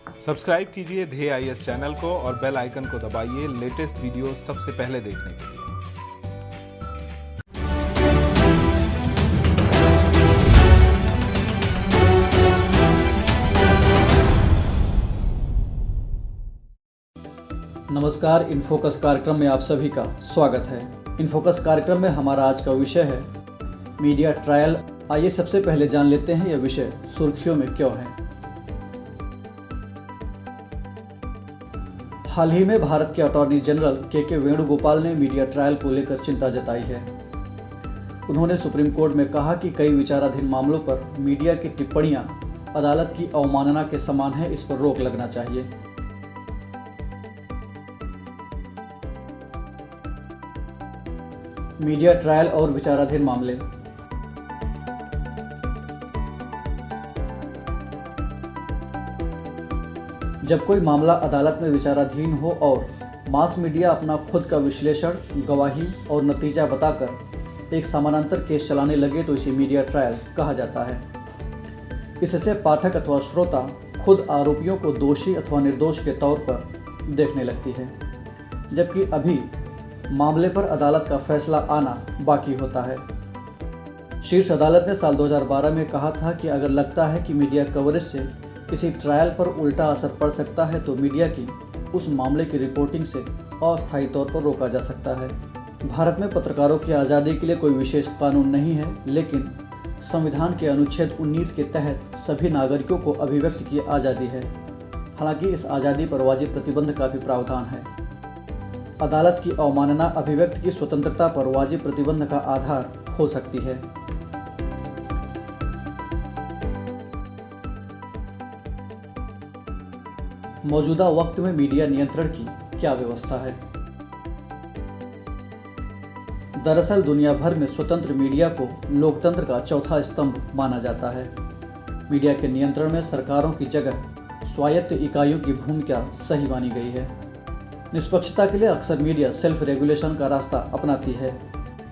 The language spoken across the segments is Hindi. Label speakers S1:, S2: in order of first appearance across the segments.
S1: सब्सक्राइब कीजिए ध्येय आईएएस चैनल को और बेल आइकन को दबाइए लेटेस्ट वीडियो सबसे पहले देखने के लिए।
S2: नमस्कार, इनफोकस कार्यक्रम में आप सभी का स्वागत है। इनफोकस कार्यक्रम में हमारा आज का विषय है मीडिया ट्रायल। आइए सबसे पहले जान लेते हैं यह विषय सुर्खियों में क्यों है। हाल ही में भारत के अटॉर्नी जनरल के वेणुगोपाल ने मीडिया ट्रायल को लेकर चिंता जताई है। उन्होंने सुप्रीम कोर्ट में कहा कि कई विचाराधीन मामलों पर मीडिया की टिप्पणियां अदालत की अवमानना के समान है, इस पर रोक लगना चाहिए। मीडिया ट्रायल और विचाराधीन मामले। जब कोई मामला अदालत में विचाराधीन हो और मास मीडिया अपना खुद का विश्लेषण, गवाही और नतीजा बताकर एक समानांतर केस चलाने लगे तो इसे मीडिया ट्रायल कहा जाता है। इससे पाठक अथवा श्रोता खुद आरोपियों को दोषी अथवा निर्दोष के तौर पर देखने लगती है, जबकि अभी मामले पर अदालत का फैसला आना बाकी होता है। शीर्ष अदालत ने साल 2012 में कहा था कि अगर लगता है कि मीडिया कवरेज से किसी ट्रायल पर उल्टा असर पड़ सकता है तो मीडिया की उस मामले की रिपोर्टिंग से अस्थायी तौर पर रोका जा सकता है। भारत में पत्रकारों की आज़ादी के लिए कोई विशेष कानून नहीं है, लेकिन संविधान के अनुच्छेद 19 के तहत सभी नागरिकों को अभिव्यक्ति की आज़ादी है। हालांकि इस आज़ादी पर वाजिब प्रतिबंध का भी प्रावधान है। अदालत की अवमानना अभिव्यक्ति की स्वतंत्रता पर वाजिब प्रतिबंध का आधार हो सकती है। मौजूदा वक्त में मीडिया नियंत्रण की क्या व्यवस्था है। दरअसल दुनिया भर में स्वतंत्र मीडिया को लोकतंत्र का चौथा स्तंभ माना जाता है। मीडिया के नियंत्रण में सरकारों की जगह स्वायत्त इकाइयों की भूमिका सही मानी गई है। निष्पक्षता के लिए अक्सर मीडिया सेल्फ रेगुलेशन का रास्ता अपनाती है।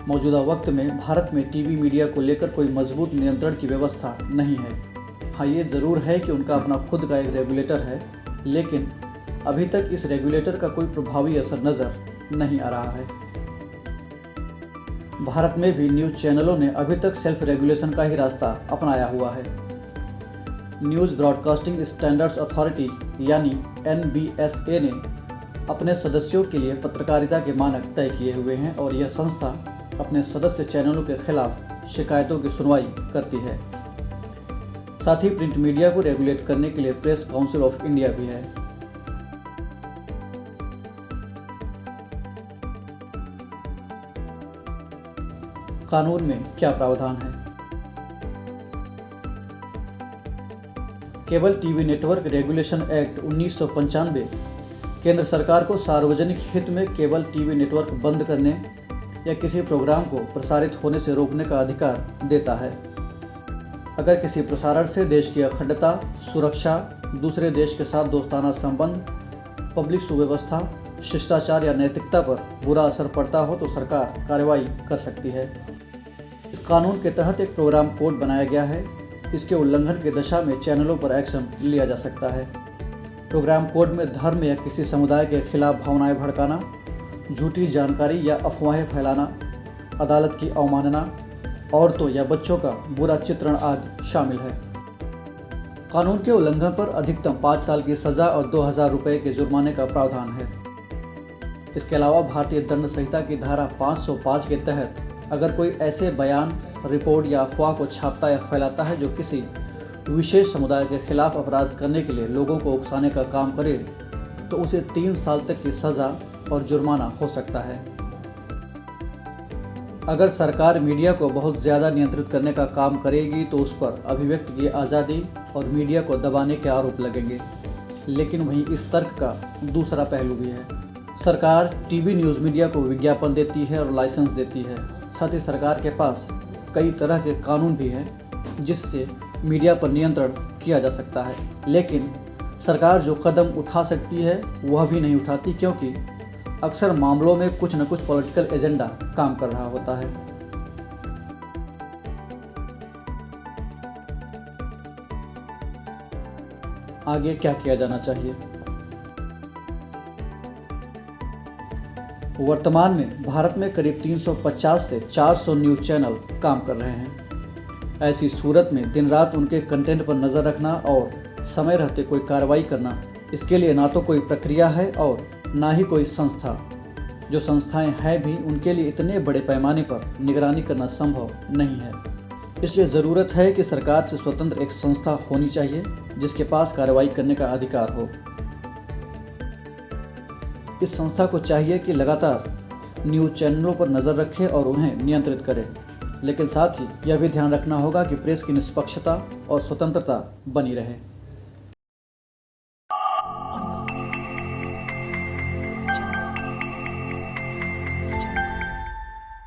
S2: मौजूदा वक्त में भारत में टीवी मीडिया को लेकर कोई मजबूत नियंत्रण की व्यवस्था नहीं है। हाँ, ये ज़रूर है कि उनका अपना खुद का एक रेगुलेटर है, लेकिन अभी तक इस रेगुलेटर का कोई प्रभावी असर नज़र नहीं आ रहा है। भारत में भी न्यूज़ चैनलों ने अभी तक सेल्फ रेगुलेशन का ही रास्ता अपनाया हुआ है। न्यूज़ ब्रॉडकास्टिंग स्टैंडर्ड्स अथॉरिटी यानी NBSA ने अपने सदस्यों के लिए पत्रकारिता के मानक तय किए हुए हैं और यह संस्था अपने सदस्य चैनलों के खिलाफ शिकायतों की सुनवाई करती है। साथ ही प्रिंट मीडिया को रेगुलेट करने के लिए प्रेस काउंसिल ऑफ इंडिया भी है। कानून में क्या प्रावधान है। Cable TV network regulation act 1995 केंद्र सरकार को सार्वजनिक हित में केबल टीवी नेटवर्क बंद करने या किसी प्रोग्राम को प्रसारित होने से रोकने का अधिकार देता है। अगर किसी प्रसारण से देश की अखंडता, सुरक्षा, दूसरे देश के साथ दोस्ताना संबंध, पब्लिक सुव्यवस्था, शिष्टाचार या नैतिकता पर बुरा असर पड़ता हो तो सरकार कार्रवाई कर सकती है। इस कानून के तहत एक प्रोग्राम कोड बनाया गया है। इसके उल्लंघन की दशा में चैनलों पर एक्शन लिया जा सकता है। प्रोग्राम कोड में धर्म या किसी समुदाय के खिलाफ भावनाएं भड़काना, झूठी जानकारी या अफवाहें फैलाना, अदालत की अवमानना, औरतों या बच्चों का बुरा चित्रण आदि शामिल है। कानून के उल्लंघन पर अधिकतम 5 साल की सज़ा और 2000 रुपये के जुर्माने का प्रावधान है। इसके अलावा भारतीय दंड संहिता की धारा 505 के तहत अगर कोई ऐसे बयान, रिपोर्ट या अफवाह को छापता या फैलाता है जो किसी विशेष समुदाय के खिलाफ अपराध करने के लिए लोगों को उकसाने का काम करे तो उसे 3 साल तक की सज़ा और जुर्माना हो सकता है। अगर सरकार मीडिया को बहुत ज़्यादा नियंत्रित करने का काम करेगी तो उस पर अभिव्यक्ति की आज़ादी और मीडिया को दबाने के आरोप लगेंगे। लेकिन वहीं इस तर्क का दूसरा पहलू भी है। सरकार टीवी न्यूज़ मीडिया को विज्ञापन देती है और लाइसेंस देती है। साथ ही सरकार के पास कई तरह के कानून भी हैं जिससे मीडिया पर नियंत्रण किया जा सकता है। लेकिन सरकार जो कदम उठा सकती है वह भी नहीं उठाती, क्योंकि अक्सर मामलों में कुछ न कुछ पॉलिटिकल एजेंडा काम कर रहा होता है। आगे क्या किया जाना चाहिए। वर्तमान में भारत में करीब 350 से 400 न्यूज़ चैनल काम कर रहे हैं। ऐसी सूरत में दिन रात उनके कंटेंट पर नज़र रखना और समय रहते कोई कार्रवाई करना, इसके लिए ना तो कोई प्रक्रिया है और ना ही कोई संस्था। जो संस्थाएं हैं भी, उनके लिए इतने बड़े पैमाने पर निगरानी करना संभव नहीं है। इसलिए ज़रूरत है कि सरकार से स्वतंत्र एक संस्था होनी चाहिए जिसके पास कार्रवाई करने का अधिकार हो। इस संस्था को चाहिए कि लगातार न्यूज़ चैनलों पर नज़र रखे और उन्हें नियंत्रित करे, लेकिन साथ ही यह भी ध्यान रखना होगा कि प्रेस की निष्पक्षता और स्वतंत्रता बनी रहे।